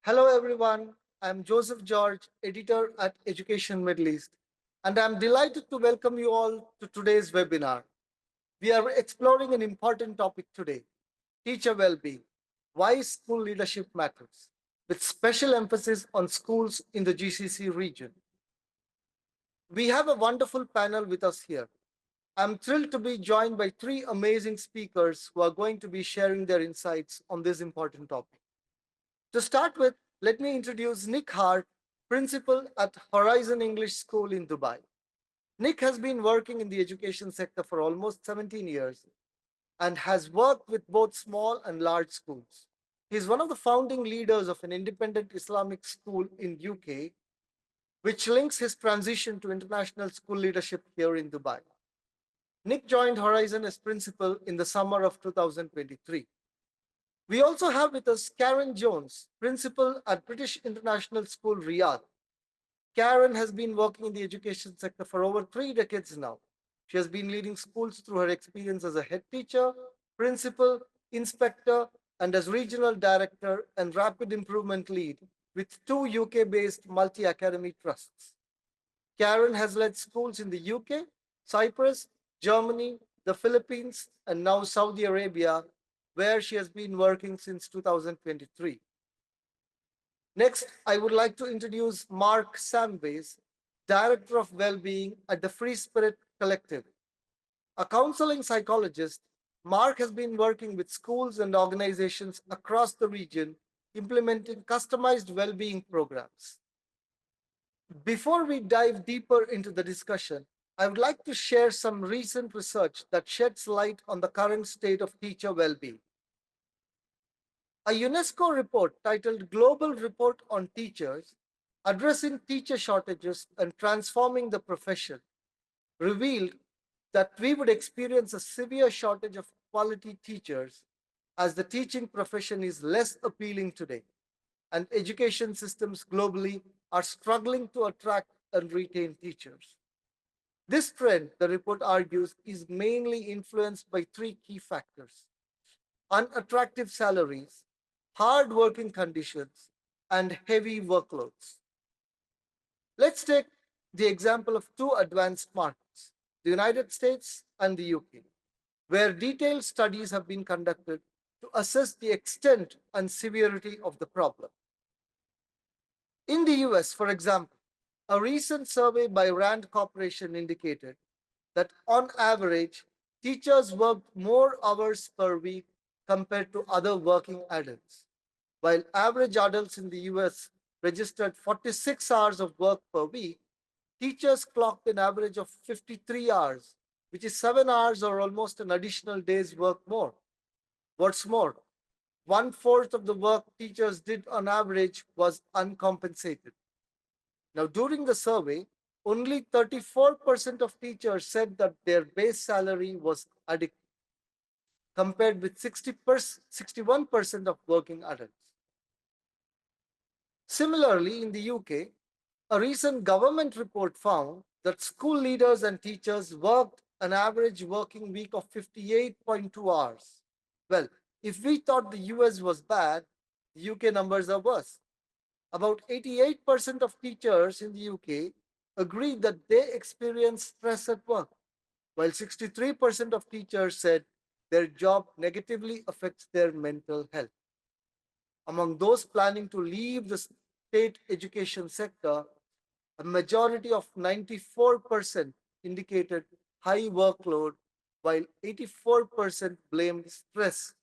Hello, everyone. I'm Joseph George, editor at Education Middle East, and I'm delighted to welcome you all to today's webinar. We are exploring an important topic today, teacher well-being, why school leadership matters, with special emphasis on schools in the GCC region. We have a wonderful panel with us here. I'm thrilled to be joined by three amazing speakers who are going to be sharing their insights on this important topic. To start with, let me introduce Nick Hart, principal at Horizon English School in Dubai. Nick has been working in the education sector for almost 17 years and has worked with both small and large schools. He is one of the founding leaders of an independent Islamic school in UK, which links his transition to international school leadership here in Dubai. Nick joined Horizon as principal in the summer of 2023. We also have with us Karen Jones, principal at British International School, Riyadh. Karen has been working in the education sector for over 3 decades now. She has been leading schools through her experience as a head teacher, principal, inspector, and as regional director and rapid improvement lead with two UK-based multi-academy trusts. Karen has led schools in the UK, Cyprus, Germany, the Philippines, and now Saudi Arabia, where she has been working since 2023. Next, I would like to introduce Mark Samways, Director of Wellbeing at the Free Spirit Collective. A counseling psychologist, Mark has been working with schools and organizations across the region implementing customized well-being programs. Before we dive deeper into the discussion, I would like to share some recent research that sheds light on the current state of teacher well-being. A UNESCO report titled Global Report on Teachers, Addressing Teacher Shortages and Transforming the Profession, revealed that we would experience a severe shortage of quality teachers as the teaching profession is less appealing today, and education systems globally are struggling to attract and retain teachers. This trend, the report argues, is mainly influenced by three key factors: unattractive salaries, hard working conditions, and heavy workloads. Let's take the example of two advanced markets, the United States and the UK, where detailed studies have been conducted to assess the extent and severity of the problem. In the US, for example, a recent survey by Rand Corporation indicated that on average, teachers worked more hours per week compared to other working adults. While average adults in the US registered 46 hours of work per week, teachers clocked an average of 53 hours, which is 7 hours or almost an additional day's work more. What's more, one-fourth of the work teachers did on average was uncompensated. Now, during the survey, only 34% of teachers said that their base salary was adequate, compared with 61% of working adults. Similarly, in the UK, a recent government report found that school leaders and teachers worked an average working week of 58.2 hours. Well, if we thought the US was bad, the UK numbers are worse. About 88% of teachers in the UK agreed that they experience stress at work, while 63% of teachers said their job negatively affects their mental health. Among those planning to leave the state education sector, a majority of 94% indicated high workload, while 84% blamed stress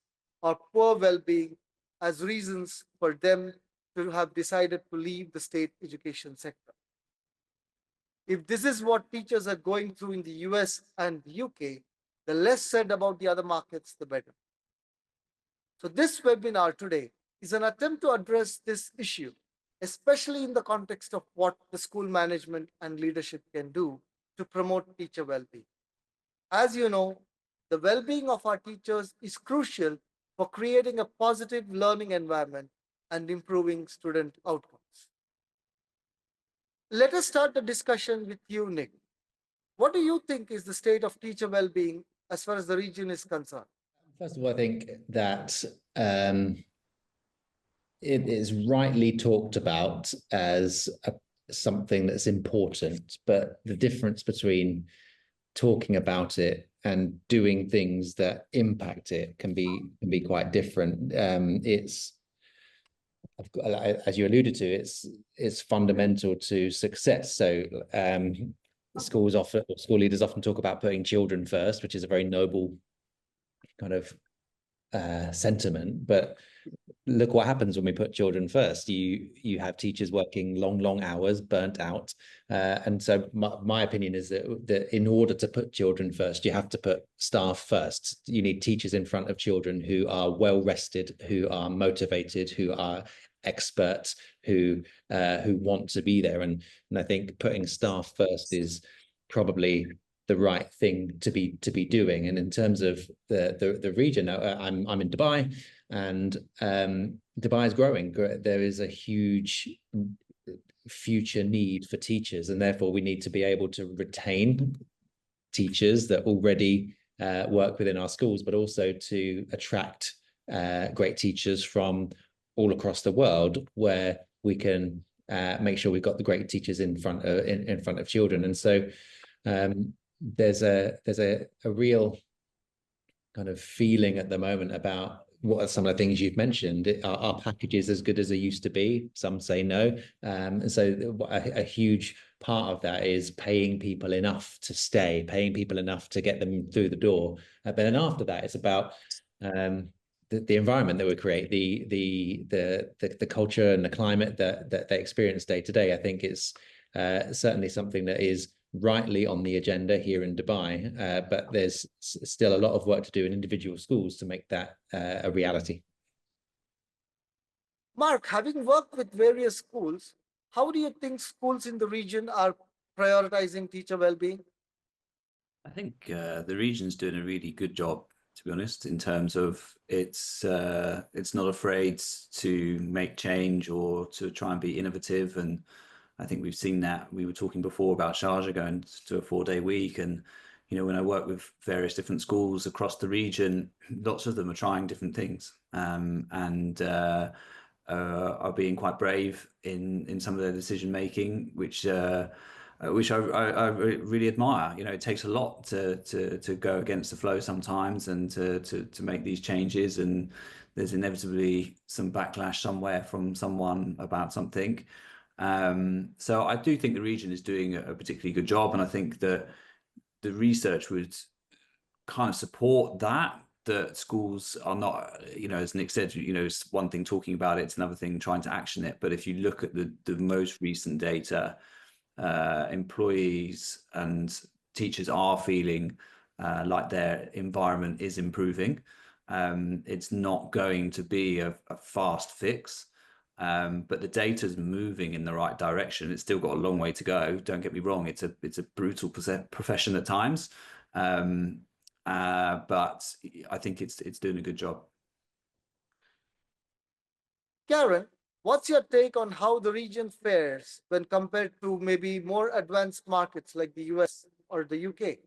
or poor well-being as reasons for them to have decided to leave the state education sector. If this is what teachers are going through in the US and the UK, the less said about the other markets, the better. So this webinar today is an attempt to address this issue, especially in the context of what the school management and leadership can do to promote teacher well-being. As you know, the well-being of our teachers is crucial for creating a positive learning environment and improving student outcomes. Let us start the discussion with you, Nick. What do you think is the state of teacher well-being as far as the region is concerned? First of all, I think that it is rightly talked about as something that's important, but the difference between talking about it and doing things that impact it can be quite different. It's, as you alluded to, it's fundamental to success. So school leaders often talk about putting children first, which is a very noble kind of sentiment, but look what happens when we put children first. You have teachers working long hours, burnt out, and so my opinion is that in order to put children first, you have to put staff first. You need teachers in front of children who are well rested, who are motivated, who are experts, who want to be there, and I think putting staff first is probably the right thing to be doing. And in terms of the region, I'm in Dubai, and Dubai is growing. There is a huge future need for teachers, and therefore we need to be able to retain teachers that already work within our schools, but also to attract great teachers from all across the world, where we can make sure we've got the great teachers in front of children. And so there's a real kind of feeling at the moment about what are some of the things you've mentioned. Are packages as good as they used to be? Some say no. And so a huge part of that is paying people enough to stay, paying people enough to get them through the door. But then after that, it's about the environment that we create, the culture and the climate that they experience day to day. I think it's certainly something that is rightly on the agenda here in Dubai, but there's still a lot of work to do in individual schools to make that a reality. Mark, having worked with various schools, how do you think schools in the region are prioritizing teacher well-being? I think the region's doing a really good job, to be honest, in terms of it's not afraid to make change or to try and be innovative. And I think we've seen that. We were talking before about Sharjah going to a 4-day week, and when I work with various different schools across the region, lots of them are trying different things, and are being quite brave in some of their decision making, which I really admire. It takes a lot to go against the flow sometimes, and to make these changes, and there's inevitably some backlash somewhere from someone about something. So I do think the region is doing a particularly good job, and I think that the research would kind of support that schools are not, as Nick said, it's one thing talking about it, it's another thing trying to action it. But if you look at the most recent data, employees and teachers are feeling like their environment is improving. It's not going to be a fast fix. But the data's moving in the right direction. It's still got a long way to go. Don't get me wrong. It's a brutal profession at times. But I think it's doing a good job. Karen, what's your take on how the region fares when compared to maybe more advanced markets like the US or the UK?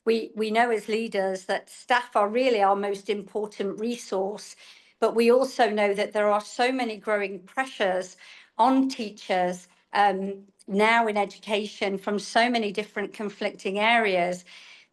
We know as leaders that staff are really our most important resource, but we also know that there are so many growing pressures on teachers now in education from so many different conflicting areas,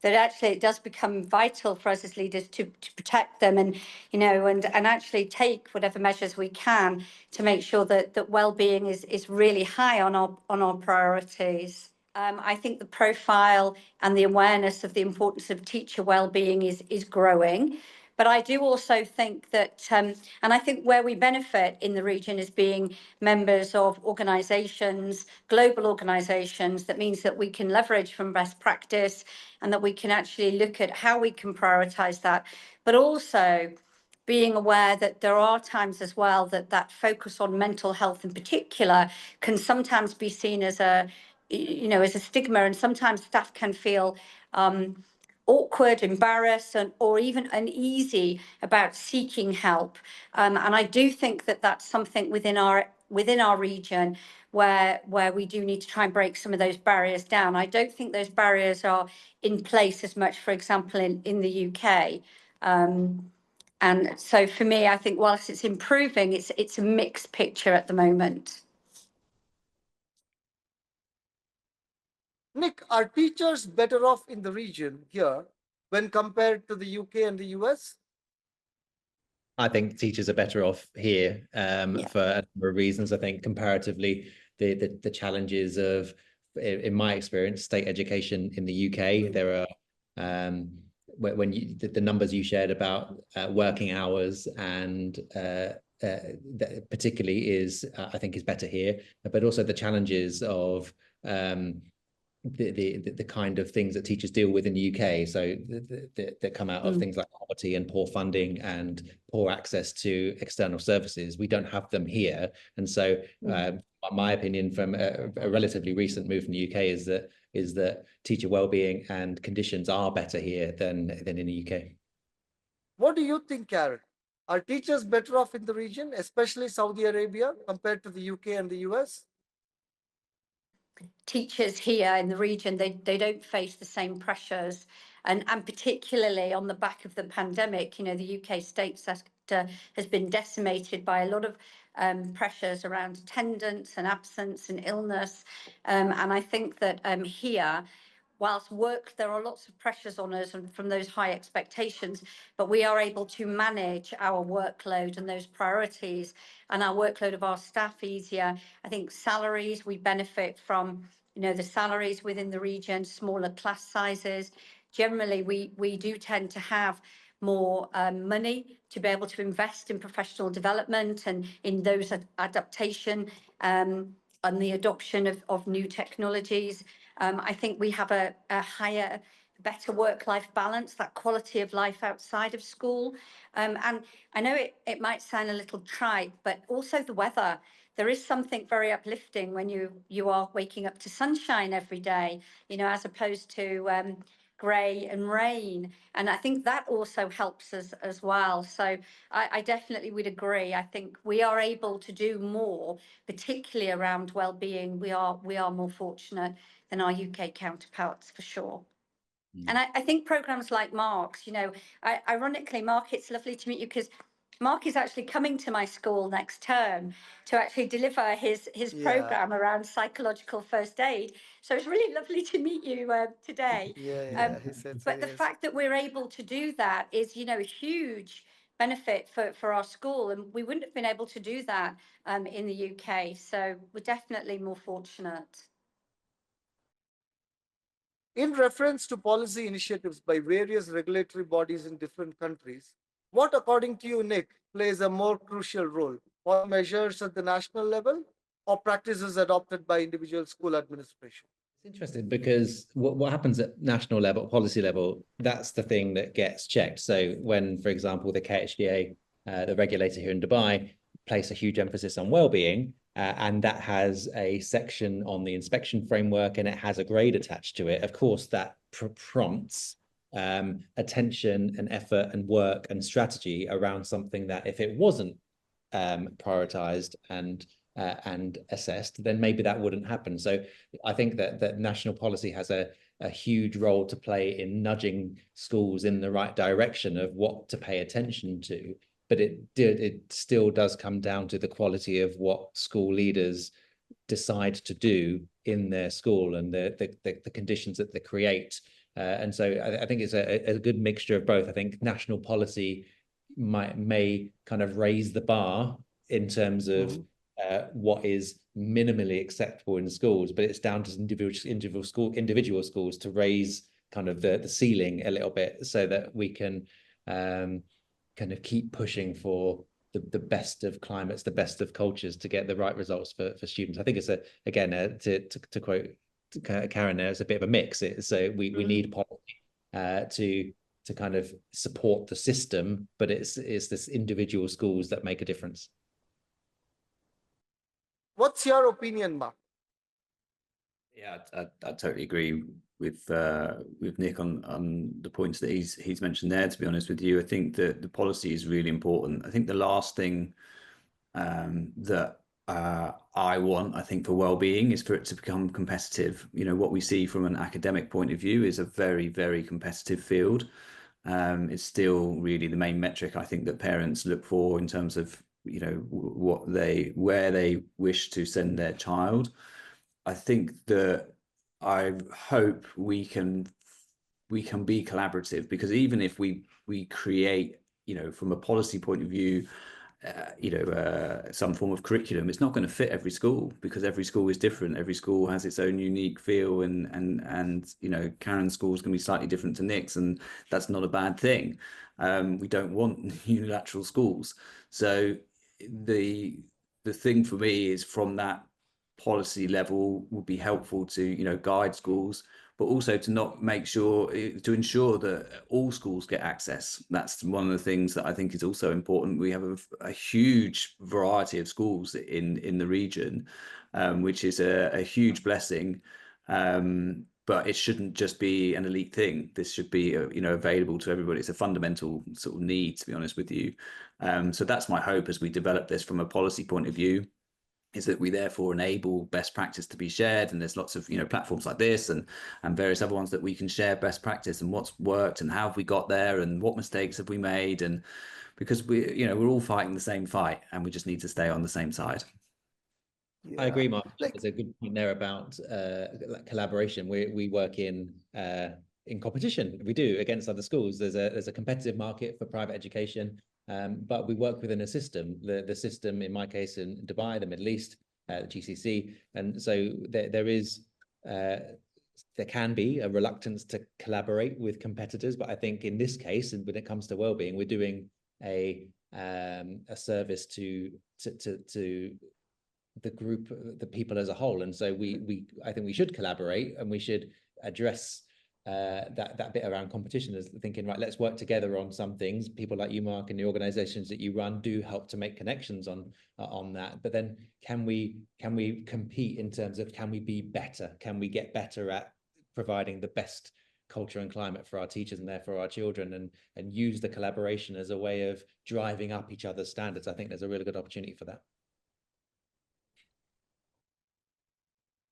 that actually it does become vital for us as leaders to protect them, and and actually take whatever measures we can to make sure that well-being is really high on our priorities. I think the profile and the awareness of the importance of teacher well-being is growing. But I do also think that, and I think where we benefit in the region is being members of organisations, global organisations. That means that we can leverage from best practice, and that we can actually look at how we can prioritise that. But also being aware that there are times as well that focus on mental health in particular can sometimes be seen as a stigma, and sometimes staff can feel awkward, embarrassed, or even uneasy about seeking help. And I do think that that's something within our region where we do need to try and break some of those barriers down. I don't think those barriers are in place as much, for example, in the UK. And so for me, I think whilst it's improving, it's a mixed picture at the moment. Nick, are teachers better off in the region here when compared to the UK and the US? I think teachers are better off here for a number of reasons. I think comparatively, the challenges of, in my experience, state education in the UK, there are when you the numbers you shared about working hours and particularly is I think is better here, but also the challenges of the kind of things that teachers deal with in the UK. So that come out of things like poverty and poor funding and poor access to external services. We don't have them here. And so my opinion from a relatively recent move in the UK is that teacher wellbeing and conditions are better here than in the UK. What do you think, Karen? Are teachers better off in the region, especially Saudi Arabia, compared to the UK and the US? Teachers here in the region, they don't face the same pressures, and particularly on the back of the pandemic, you know, the UK state sector has been decimated by a lot of pressures around attendance and absence and illness, and I think that here, whilst there are lots of pressures on us and from those high expectations, but we are able to manage our workload and those priorities and our workload of our staff easier. I think salaries, we benefit from, you know, the salaries within the region, smaller class sizes. Generally, we do tend to have more money to be able to invest in professional development and in those adaptation and the adoption of new technologies. I think we have a higher, better work-life balance, that quality of life outside of school. And I know it might sound a little trite, but also the weather. There is something very uplifting when you are waking up to sunshine every day, you know, as opposed to grey and rain. And I think that also helps us as well. So I definitely would agree. I think we are able to do more, particularly around well-being. We are more fortunate than our UK counterparts, for sure. And I think programs like Mark's, you know, ironically, Mark, it's lovely to meet you because Mark is actually coming to my school next term to actually deliver his program around psychological first aid. So it's really lovely to meet you today. He said so, But the fact that we're able to do that is, you know, a huge benefit for our school, and we wouldn't have been able to do that in the UK. So we're definitely more fortunate. In reference to policy initiatives by various regulatory bodies in different countries, what, according to you, Nick, plays a more crucial role? Policy measures at the national level or practices adopted by individual school administration? It's interesting because what happens at national level, policy level, that's the thing that gets checked. So when, for example, the KHDA, the regulator here in Dubai, place a huge emphasis on well-being, and that has a section on the inspection framework and it has a grade attached to it, of course, that prompts attention and effort and work and strategy around something that if it wasn't prioritized and assessed, then maybe that wouldn't happen. So I think that national policy has a huge role to play in nudging schools in the right direction of what to pay attention to. But it still does come down to the quality of what school leaders decide to do in their school and the conditions that they create. And so I think it's a good mixture of both. I think national policy may kind of raise the bar in terms of what is minimally acceptable in schools, but it's down to individual schools to raise kind of the ceiling a little bit so that we can kind of keep pushing for the best of climates, the best of cultures to get the right results for students. I think it's to quote Karen there, it's a bit of a mix. So we need policy to kind of support the system, but it's this individual schools that make a difference. What's your opinion, Mark? Yeah, I totally agree with Nick on the points that he's mentioned there. To be honest with you, I think that the policy is really important. I think the last thing that I want, I think, for well-being is for it to become competitive. You know, what we see from an academic point of view is a very, very competitive field. It's still really the main metric I think that parents look for in terms of, you know, where they wish to send their child. I think that I hope we can be collaborative, because even if we create, you know, from a policy point of view, some form of curriculum, it's not going to fit every school, because every school is different. Every school has its own unique feel, and you know, Karen's school is going to be slightly different to Nick's, and that's not a bad thing. We don't want unilateral schools. So the thing for me is, from that policy level, would be helpful to, you know, guide schools, but also to not make sure to ensure that all schools get access. That's one of the things that I think is also important. We have a huge variety of schools in the region, which is a huge blessing. But it shouldn't just be an elite thing. This should be, you know, available to everybody. It's a fundamental sort of need, to be honest with you. So that's my hope as we develop this from a policy point of view, is that we therefore enable best practice to be shared. And there's lots of, you know, platforms like this and various other ones that we can share best practice and what's worked and how have we got there and what mistakes have we made. And because we, you know, we're all fighting the same fight, and we just need to stay on the same side. I agree, Mark. Like, There's a good point there about collaboration. We work in competition. We do, against other schools. There's a competitive market for private education, but we work within a system. The system, in my case, in Dubai, the Middle East, the GCC, and so there can be a reluctance to collaborate with competitors. But I think in this case, and when it comes to wellbeing, we're doing a service to the group, the people as a whole. And so I think we should collaborate, and we should address that bit around competition as thinking, right, let's work together on some things. People like you, Mark, and the organizations that you run do help to make connections on that. But then can we compete in terms of, can we be better? Can we get better at providing the best culture and climate for our teachers and therefore our children, and use the collaboration as a way of driving up each other's standards? I think there's a really good opportunity for that.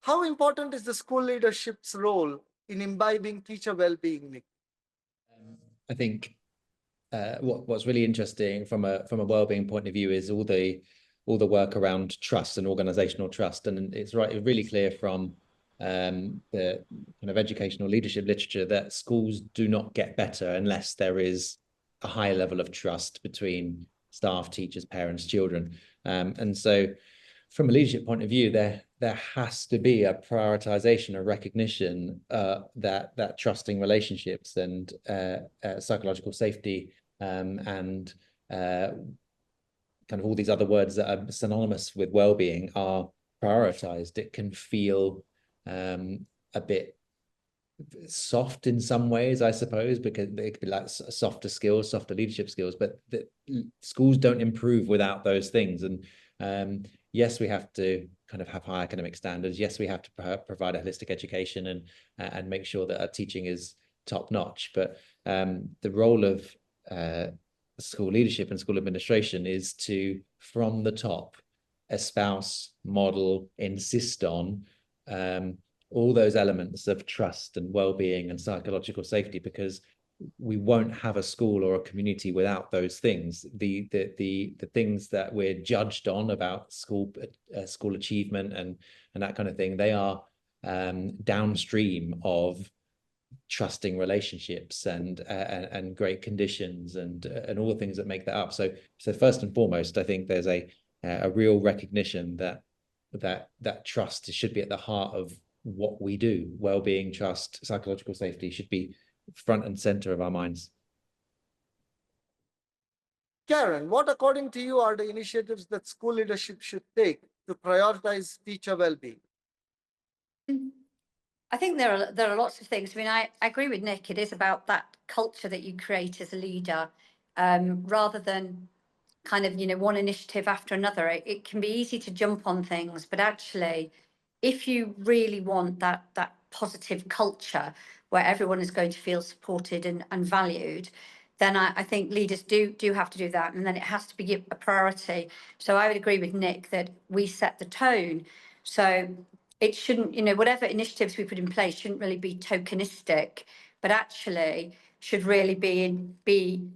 how important is the school leadership's role in imbibing teacher well-being, Nick? I think what's really interesting from a wellbeing point of view is all the work around trust and organizational trust. And it's really clear from the kind of educational leadership literature that schools do not get better unless there is a high level of trust between staff, teachers, parents, children. And so from a leadership point of view, there has to be a prioritization, a recognition that trusting relationships and psychological safety and kind of all these other words that are synonymous with well-being are prioritized. It can feel a bit soft in some ways, I suppose, because it could be like softer skills, softer leadership skills, but the schools don't improve without those things. And yes, we have to kind of have high academic standards. Yes, we have to provide a holistic education and make sure that our teaching is top notch. But the role of school leadership and school administration is to, from the top, espouse, model, insist on all those elements of trust and well-being and psychological safety, because we won't have a school or a community without those things. The things that we're judged on about school achievement and that kind of thing, they are downstream of trusting relationships and great conditions and all the things that make that up. So first and foremost, I think there's a real recognition that trust should be at the heart of what we do. Well-being, trust, psychological safety should be front and center of our minds. Karen, what according to you are the initiatives that school leadership should take to prioritize teacher well-being? I think there are lots of things. I mean, I agree with Nick. It is about that culture that you create as a leader, rather than kind of, you know, one initiative after another. It can be easy to jump on things, but actually, if you really want that positive culture where everyone is going to feel supported and valued, then I think leaders do have to do that, and then it has to be a priority. So I would agree with Nick that we set the tone. So it shouldn't, you know, whatever initiatives we put in place shouldn't really be tokenistic, but actually should really be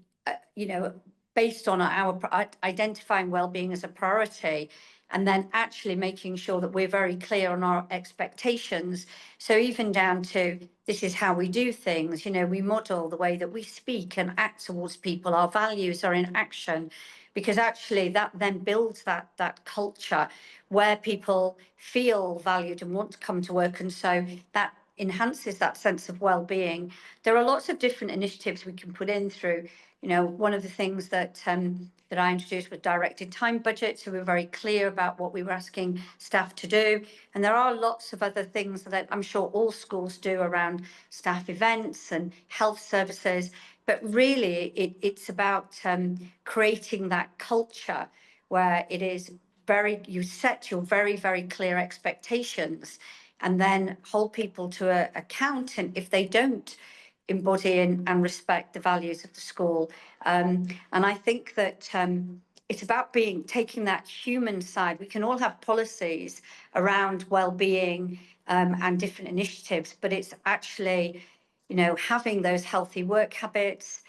based on our identifying well-being as a priority, and then actually making sure that we're very clear on our expectations. So even down to, this is how we do things, we model the way that we speak and act towards people. Our values are in action, because actually that then builds that culture where people feel valued and want to come to work. And so that enhances that sense of well-being. There are lots of different initiatives we can put in through, one of the things that I introduced was directed time budgets. So we were very clear about what we were asking staff to do. And there are lots of other things that I'm sure all schools do around staff events and health services. But really, it's about creating that culture where it is you set your very, very clear expectations, and then hold people to account. And if they don't embody and respect the values of the school. And I think that it's about taking that human side. We can all have policies around well-being and different initiatives, but it's actually, having those healthy work habits,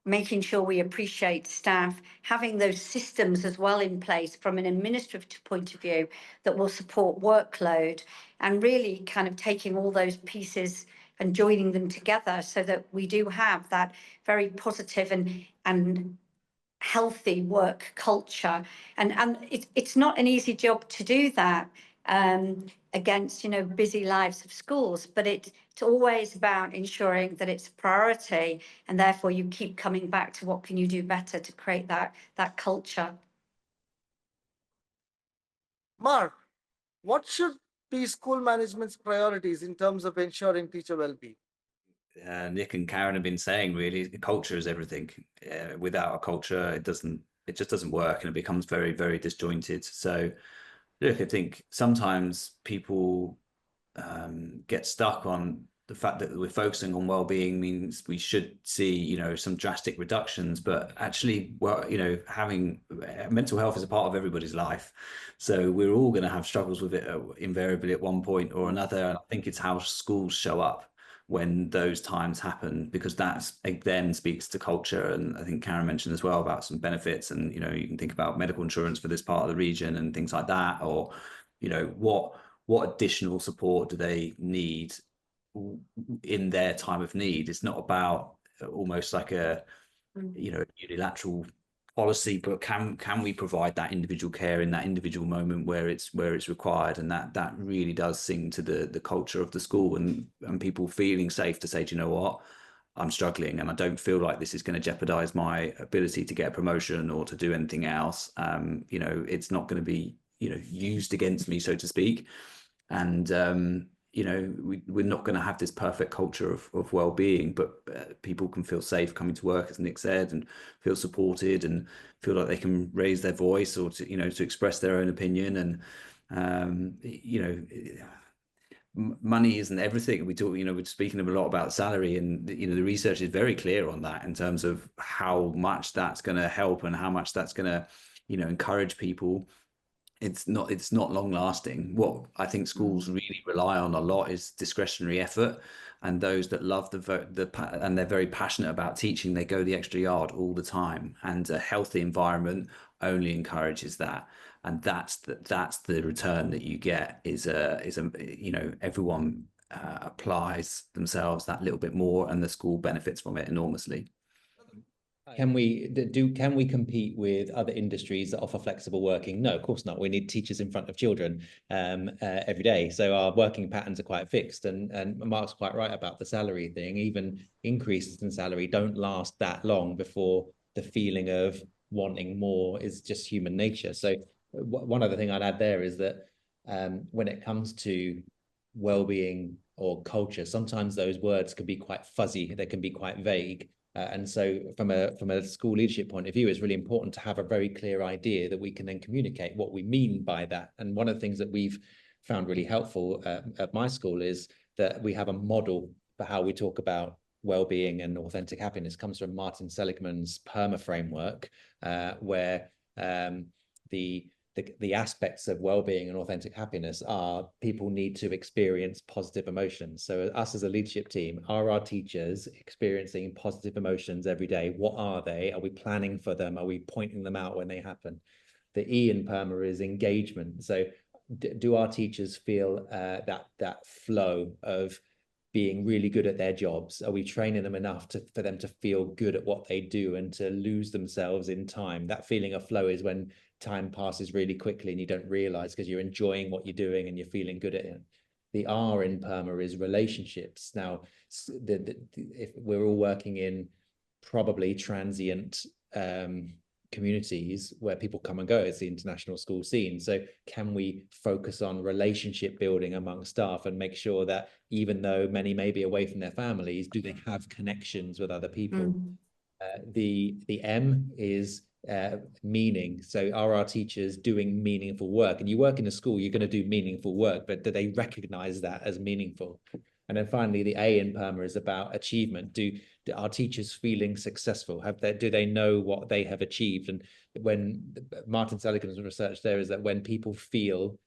making sure we appreciate staff, having those systems as well in place from an administrative point of view that will support workload, and really kind of taking all those pieces and joining them together so that we do have that very positive and healthy work culture. And it's not an easy job to do that against busy lives of schools, but it's always about ensuring that it's a priority, and therefore you keep coming back to what can you do better to create that culture. Mark, what should be school management's priorities in terms of ensuring teacher well-being? Nick and Karen have been saying, really, culture is everything. Without a culture, it just doesn't work, and it becomes very, very disjointed. So look, I think sometimes people get stuck on the fact that we're focusing on well-being means we should see, some drastic reductions, but actually, having mental health is a part of everybody's life. So we're all going to have struggles with it invariably at one point or another. And I think it's how schools show up when those times happen, because that's then speaks to culture. And I think Karen mentioned as well about some benefits, and you can think about medical insurance for this part of the region and things like that, or what additional support do they need in their time of need. It's not about almost like a unilateral policy, but can we provide that individual care in that individual moment where it's required. And that really does sing to the culture of the school, and people feeling safe to say, do you know what, I'm struggling and I don't feel like this is going to jeopardize my ability to get a promotion or to do anything else. It's not going to be used against me, so to speak. And we're not going to have this perfect culture of well-being, but people can feel safe coming to work, as Nick said, and feel supported and feel like they can raise their voice, or to express their own opinion. And money isn't everything. We're speaking a lot about salary, and the research is very clear on that in terms of how much that's going to help and how much that's going to encourage people. It's not long lasting. What I think schools really rely on a lot is discretionary effort, and those that love and they're very passionate about teaching, they go the extra yard all the time. And a healthy environment only encourages that, and that's the return that you get is everyone applies themselves that little bit more, and the school benefits from it enormously. Can we compete with other industries that offer flexible working? No, of course not. We need teachers in front of children every day. So our working patterns are quite fixed. And Mark's quite right about the salary thing. Even increases in salary don't last that long before the feeling of wanting more is just human nature. So one other thing I'd add there is that when it comes to well-being or culture, sometimes those words can be quite fuzzy. They can be quite vague. And so from a school leadership point of view, it's really important to have a very clear idea that we can then communicate what we mean by that. And one of the things that we've found really helpful at my school is that we have a model for how we talk about well-being and authentic happiness. It comes from Martin Seligman's PERMA framework, where the the aspects of well-being and authentic happiness are people need to experience positive emotions. So us as a leadership team, are our teachers experiencing positive emotions every day? What are they? Are we planning for them? Are we pointing them out when they happen? The E in PERMA is engagement. So do our teachers feel that flow of being really good at their jobs? Are we training them enough for them to feel good at what they do and to lose themselves in time? That feeling of flow is when time passes really quickly and you don't realize because you're enjoying what you're doing and you're feeling good at it. The R in PERMA is relationships. Now, if we're all working in probably transient communities where people come and go, it's the international school scene. So can we focus on relationship building among staff and make sure that even though many may be away from their families, do they have connections with other people? The M is meaning. So are our teachers doing meaningful work? And you work in a school, you're going to do meaningful work, but do they recognize that as meaningful? And then finally, the A in PERMA is about achievement. Do our teachers feeling successful? Do they know what they have achieved? And when Martin Seligman's research there is that when people feel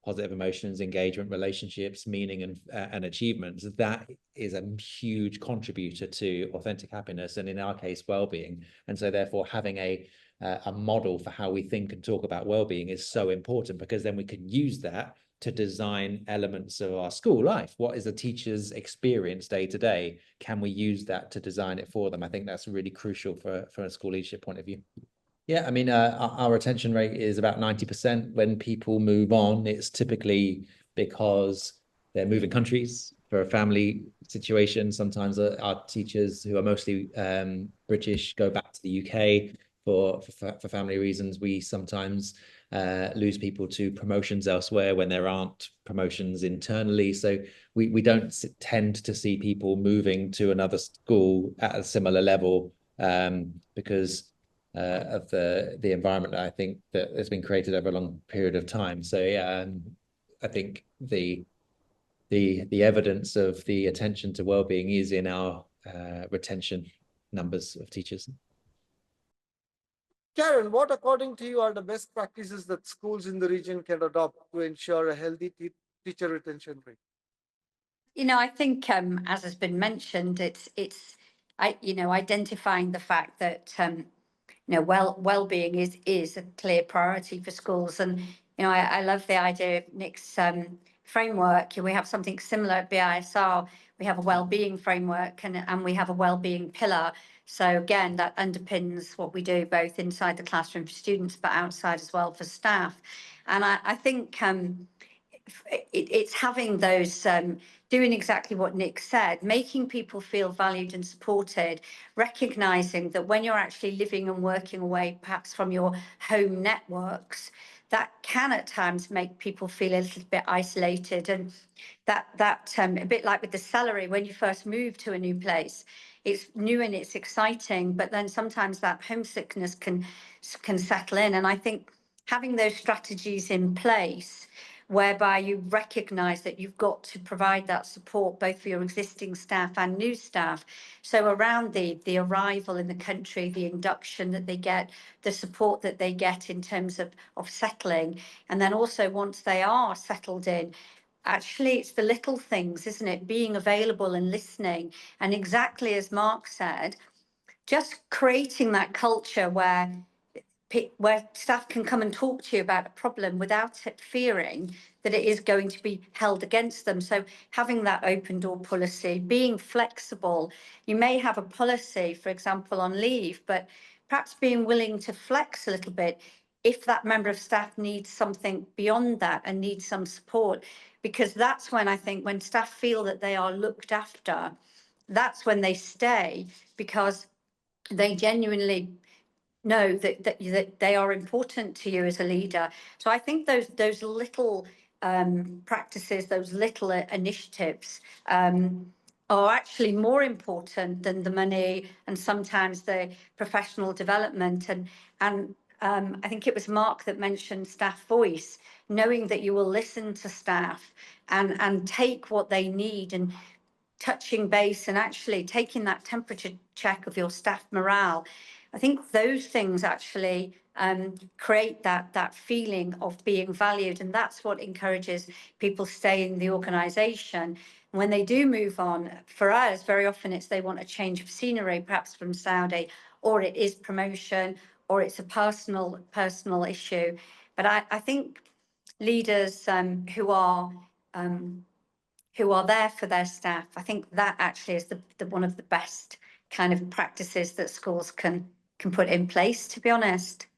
positive emotions, engagement, relationships, meaning, and achievements, that is a huge contributor to authentic happiness, and in our case, well-being. And so therefore having a model for how we think and talk about well-being is so important, because then we can use that to design elements of our school life. What is the teacher's experience day to day? Can we use that to design it for them? I think that's really crucial for a school leadership point of view. Yeah, I mean, our retention rate is about 90%. When people move on, it's typically because they're moving countries for a family situation. Sometimes our teachers, who are mostly British, go back to the UK for family reasons. We sometimes lose people to promotions elsewhere when there aren't promotions internally. So we don't tend to see people moving to another school at a similar level because of the environment that I think that has been created over a long period of time. So yeah, I think the evidence of the attention to well-being is in our retention numbers of teachers. Karen, what according to you are the best practices that schools in the region can adopt to ensure a healthy teacher retention rate? I think as has been mentioned, it's identifying the fact that well-being is a clear priority for schools. And I love the idea of Nick's framework. We have something similar at BISR. We have a well-being framework and we have a well-being pillar. So again, that underpins what we do both inside the classroom for students, but outside as well for staff. And I think it's having those, doing exactly what Nick said, making people feel valued and supported, recognising that when you're actually living and working away, perhaps from your home networks, that can at times make people feel a little bit isolated. And that a bit like with the salary, when you first move to a new place, it's new and it's exciting, but then sometimes that homesickness can settle in. And I think having those strategies in place whereby you recognise that you've got to provide that support both for your existing staff and new staff. So around the arrival in the country, the induction that they get, the support that they get in terms of settling, and then also once they are settled in, actually it's the little things, isn't it? Being available and listening. And exactly as Mark said, just creating that culture where staff can come and talk to you about a problem without it fearing that it is going to be held against them. So having that open door policy, being flexible. You may have a policy, for example, on leave, but perhaps being willing to flex a little bit if that member of staff needs something beyond that and needs some support, because that's when I think when staff feel that they are looked after, that's when they stay, because they genuinely know that they are important to you as a leader. So I think those little practices, those little initiatives are actually more important than the money and sometimes the professional development. And I think it was Mark that mentioned staff voice, knowing that you will listen to staff and take what they need, and touching base and actually taking that temperature check of your staff morale. I think those things actually create that feeling of being valued, and that's what encourages people stay in the organisation. When they do move on, for us, very often it's they want a change of scenery, perhaps from Saudi, or it is promotion, or it's a personal issue. But I think leaders who are there for their staff, I think that actually is the one of the best kind of practices that schools can put in place, to be honest.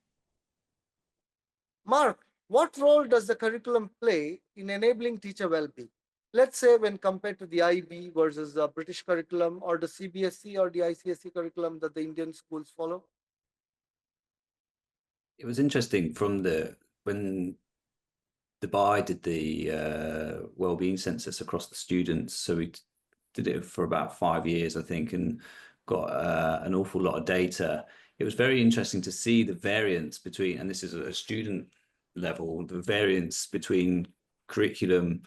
Mark, what role does the curriculum play in enabling teacher well-being? Let's say when compared to the IB versus the British curriculum or the CBSE or the ICSE curriculum that the Indian schools follow? It was interesting when Dubai did the wellbeing census across the students. So we did it for about 5 years, I think, and got an awful lot of data. It was very interesting to see the variance between, and this is at a student level, the variance between curriculum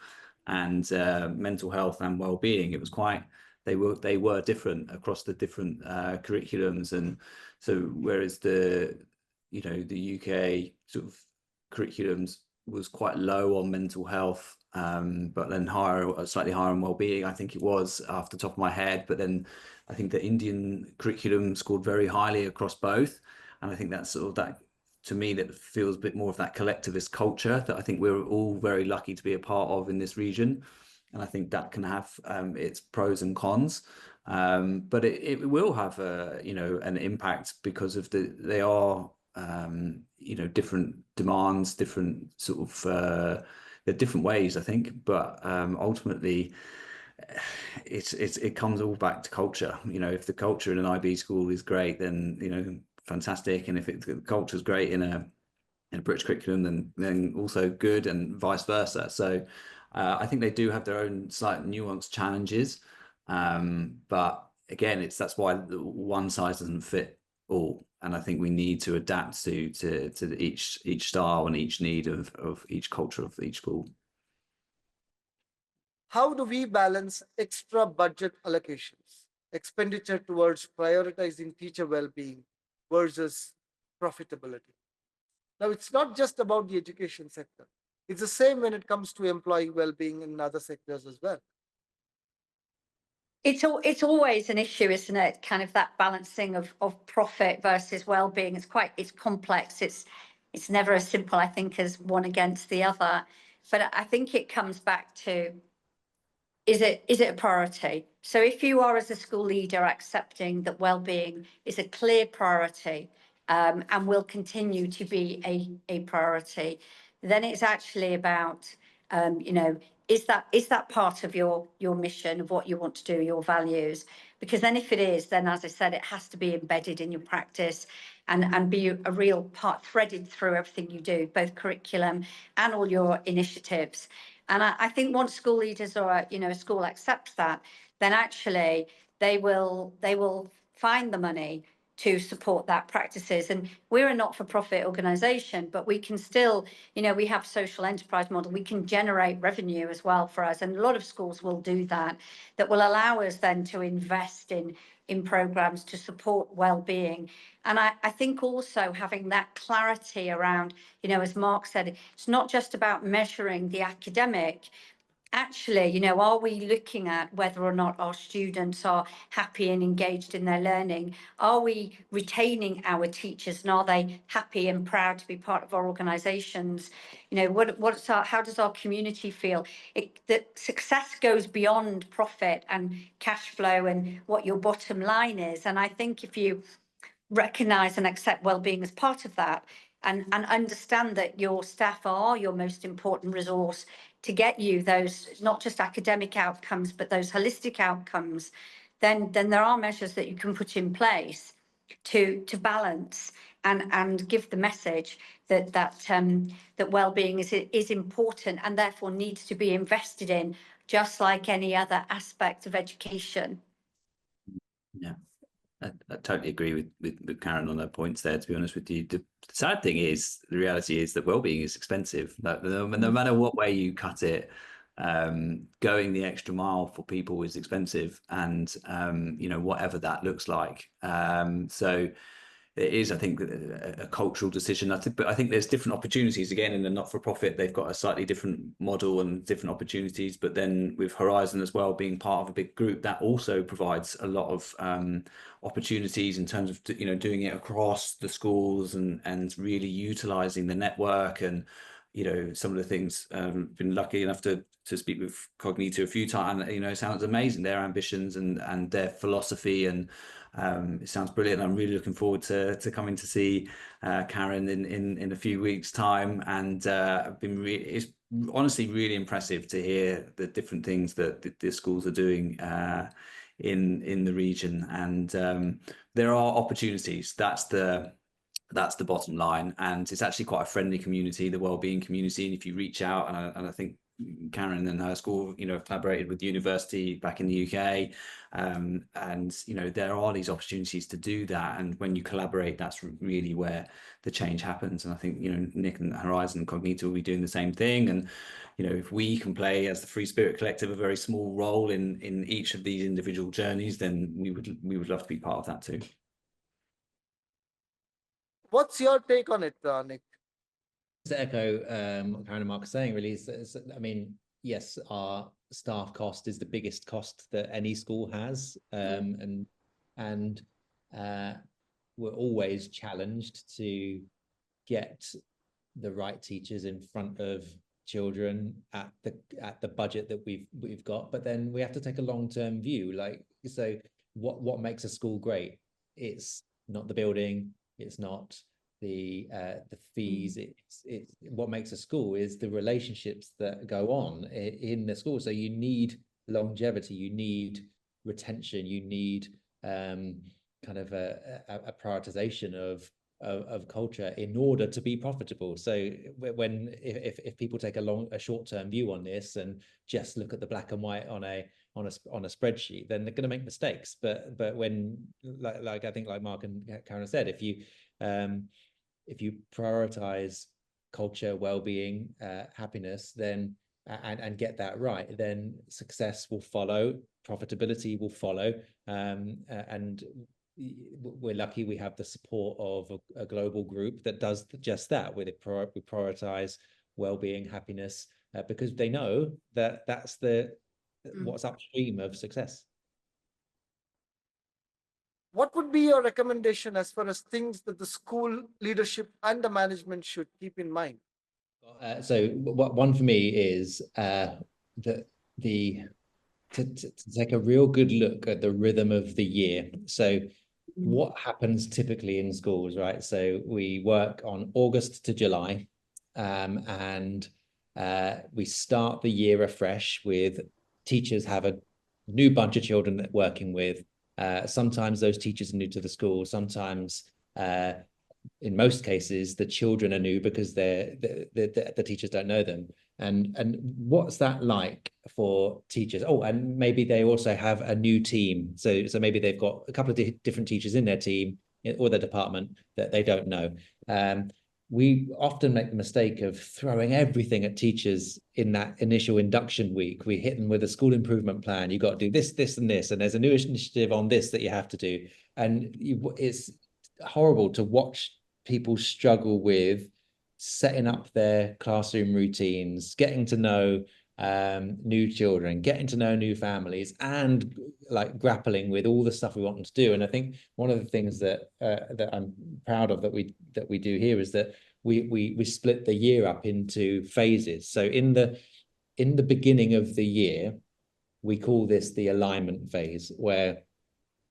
and mental health and well-being. It was quite, they were different across the different curriculums. And so whereas the UK sort of curriculums was quite low on mental health, but then slightly higher on well-being, I think it was, off the top of my head. But then I think the Indian curriculum scored very highly across both, and I think that's sort of that, to me, that feels a bit more of that collectivist culture that I think we're all very lucky to be a part of in this region. And I think that can have its pros and cons, but it will have an impact because of they are different demands, different sort of there are different ways, I think, but ultimately it comes all back to culture. If the culture in an IB school is great, then fantastic, and if the culture is great in a British curriculum, then also good, and vice versa. So I think they do have their own slight nuanced challenges, but again, that's why one size doesn't fit all, and I think we need to adapt to each style and each need of each culture of each school. How do we balance extra budget allocations, expenditure towards prioritizing teacher well-being versus profitability? Now, it's not just about the education sector. It's the same when it comes to employee well-being in other sectors as well. It's always an issue, isn't it? Kind of that balancing of profit versus well-being. It's complex. It's never as simple, I think, as one against the other. But I think it comes back to, is it a priority? So if you are, as a school leader, accepting that well-being is a clear priority, and will continue to be a priority, then it's actually about is that part of your mission, of what you want to do, your values? Because then if it is, then, as I said, it has to be embedded in your practice and be a real part, threaded through everything you do, both curriculum and all your initiatives. And I think once school leaders or a school accepts that, then actually they will find the money to support that practices. And we're a not-for-profit organisation, but we can still, we have social enterprise model. We can generate revenue as well for us, and a lot of schools will do that. That will allow us then to invest in programmes to support well-being. And I think also having that clarity around, as Mark said, it's not just about measuring the academic. Actually, are we looking at whether or not our students are happy and engaged in their learning? Are we retaining our teachers, and are they happy and proud to be part of our organisations? How does our community feel? That success goes beyond profit and cash flow and what your bottom line is. And I think if you recognise and accept wellbeing as part of that, and understand that your staff are your most important resource to get you those not just academic outcomes, but those holistic outcomes, then there are measures that you can put in place to balance and give the message that well-being is important and therefore needs to be invested in, just like any other aspect of education. Yeah. I totally agree with Karen on her points there, to be honest with you. The sad thing is, the reality is that wellbeing is expensive. No matter what way you cut it, going the extra mile for people is expensive, and whatever that looks like. So it is, I think, a cultural decision. But I think there's different opportunities. Again, in the not-for-profit, they've got a slightly different model and different opportunities. But then with Horizon as well, being part of a big group, that also provides a lot of opportunities in terms of doing it across the schools and really utilising the network. And some of the things, been lucky enough to speak with Cognito a few times. It sounds amazing, their ambitions and their philosophy, and it sounds brilliant. I'm really looking forward to coming to see Karen in a few weeks' time. And it's honestly really impressive to hear the different things that the schools are doing in the region. And there are opportunities. That's the bottom line. And it's actually quite a friendly community, the Wellbeing community. And if you reach out, and I think Karen and her school, have collaborated with the university back in the UK. And, there are these opportunities to do that. And when you collaborate, that's really where the change happens. And I think, Nick and Horizon and Cognito will be doing the same thing. And, if we can play as the Free Spirit Collective a very small role in each of these individual journeys, then we would love to be part of that too. What's your take on it, Nick? To echo what Karen and Mark are saying, really, I mean, yes, our staff cost is the biggest cost that any school has, and we're always challenged to get the right teachers in front of children at the budget that we've got. But then we have to take a long-term view. Like, so what makes a school great? It's not the building, it's not the fees. It's what makes a school is the relationships that go on in the school. So you need longevity, you need retention, you need kind of a prioritization of culture in order to be profitable. So when if people take a short-term view on this and just look at the black and white on a spreadsheet, then they're going to make mistakes. But when like I think like Mark and Karen said, if you prioritize culture, well-being, happiness, then and get that right, then success will follow, profitability will follow, and we're lucky we have the support of a global group that does just that. We prioritize well-being, happiness, because they know that that's what's upstream of success. What would be your recommendation as far as things that the school leadership and the management should keep in mind? So one for me is to take a real good look at the rhythm of the year. So what happens typically in schools, right? So we work on August to July, and we start the year afresh with teachers have a new bunch of children that they're working with. Sometimes those teachers are new to the school. Sometimes, in most cases, the children are new because the teachers don't know them. And what's that like for teachers? Oh, and maybe they also have a new team. So maybe they've got a couple of different teachers in their team or their department that they don't know. We often make the mistake of throwing everything at teachers in that initial induction week. We hit them with a school improvement plan. You've got to do this, this, and this, and there's a new initiative on this that you have to do. And it's horrible to watch people struggle with setting up their classroom routines, getting to know new children, getting to know new families, and like grappling with all the stuff we want them to do. And I think one of the things that I'm proud of that we do here is that we split the year up into phases. So in the beginning of the year, we call this the alignment phase, where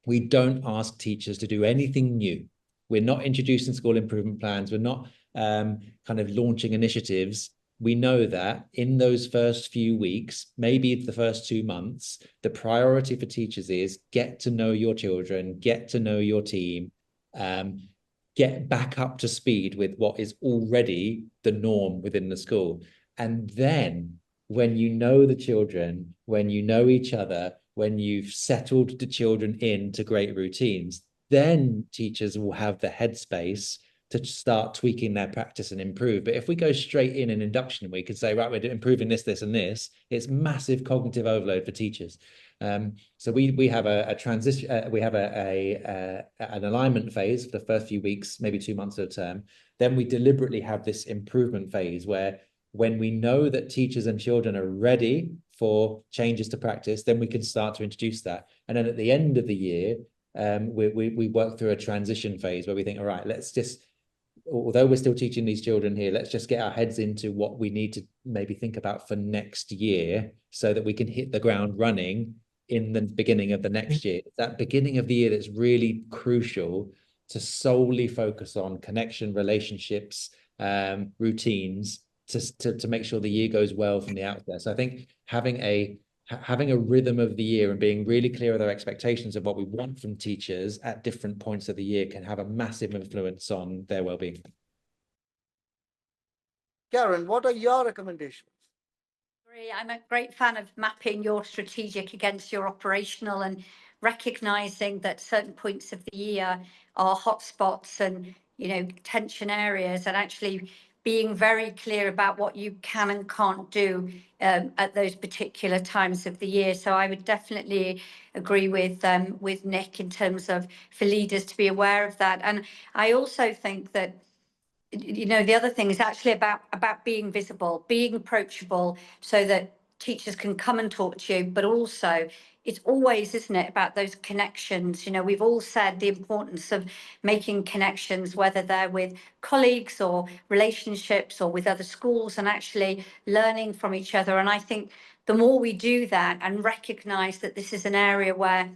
we don't ask teachers to do anything new. We're not introducing school improvement plans. We're not kind of launching initiatives. We know that in those first few weeks, maybe the first 2 months, the priority for teachers is get to know your children, get to know your team, get back up to speed with what is already the norm within the school. And then when you know the children, when you know each other, when you've settled the children into great routines, then teachers will have the headspace to start tweaking their practice and improve. But if we go straight in an induction week and say, right, we're improving this, this, and this, it's massive cognitive overload for teachers. So we have a transition, we have an alignment phase for the first few weeks, maybe 2 months of a term. Then we deliberately have this improvement phase where when we know that teachers and children are ready for changes to practice, then we can start to introduce that. And then at the end of the year, we work through a transition phase where we think, all right, let's just, although we're still teaching these children here, let's just get our heads into what we need to maybe think about for next year so that we can hit the ground running in the beginning of the next year. That beginning of the year that's really crucial to solely focus on connection, relationships, routines to make sure the year goes well from the outset. So I think having a rhythm of the year and being really clear with our expectations of what we want from teachers at different points of the year can have a massive influence on their well-being. Karen, what are your recommendations? I'm a great fan of mapping your strategic against your operational and recognizing that certain points of the year are hotspots and, tension areas, and actually being very clear about what you can and can't do at those particular times of the year. So I would definitely agree with Nick in terms of for leaders to be aware of that. And I also think that the other thing is actually about being visible, being approachable, so that teachers can come and talk to you, but also it's always, isn't it, about those connections. We've all said the importance of making connections, whether they're with colleagues or relationships or with other schools, and actually learning from each other. And I think the more we do that and recognize that this is an area where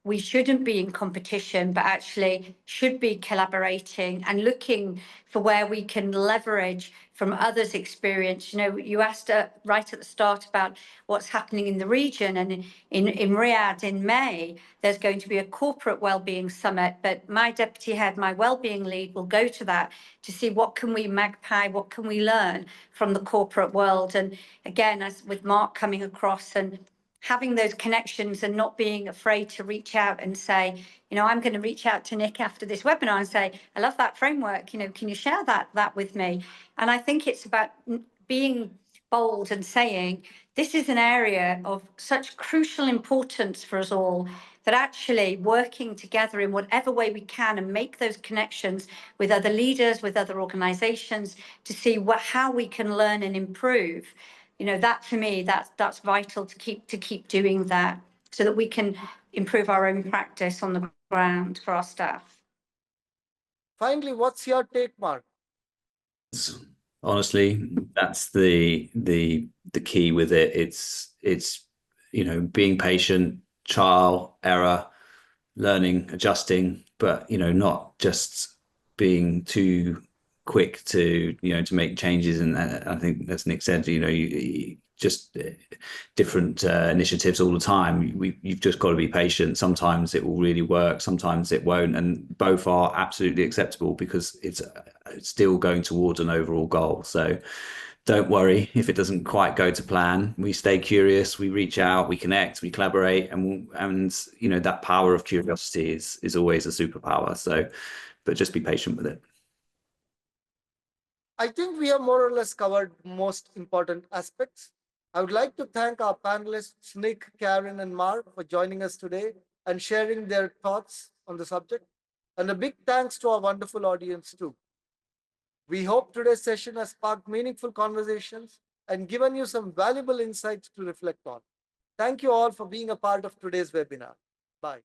we shouldn't be in competition, but actually should be collaborating and looking for where we can leverage from others' experience. You asked right at the start about what's happening in the region, and in Riyadh in May, there's going to be a corporate wellbeing summit, but my deputy head, my wellbeing lead, will go to that to see what can we magpie, what can we learn from the corporate world. And again, as with Mark coming across and having those connections and not being afraid to reach out and say, I'm going to reach out to Nick after this webinar and say, I love that framework, can you share that with me? And I think it's about being bold and saying, this is an area of such crucial importance for us all, that actually working together in whatever way we can and make those connections with other leaders, with other organizations, to see how we can learn and improve. That for me, that's vital to keep doing that, so that we can improve our own practice on the ground for our staff. Finally, what's your take, Mark? Honestly, that's the key with it. It's being patient, trial, error, learning, adjusting, but not just being too quick to to make changes. And I think, as Nick said, you just different initiatives all the time. You've just got to be patient. Sometimes it will really work, sometimes it won't, and both are absolutely acceptable because it's still going towards an overall goal. So don't worry if it doesn't quite go to plan. We stay curious, we reach out, we connect, we collaborate, and that power of curiosity is always a superpower. So, but just be patient with it. I think we have more or less covered most important aspects. I would like to thank our panelists, Nick, Karen, and Mark, for joining us today and sharing their thoughts on the subject. And a big thanks to our wonderful audience too. We hope today's session has sparked meaningful conversations and given you some valuable insights to reflect on. Thank you all for being a part of today's webinar. Bye.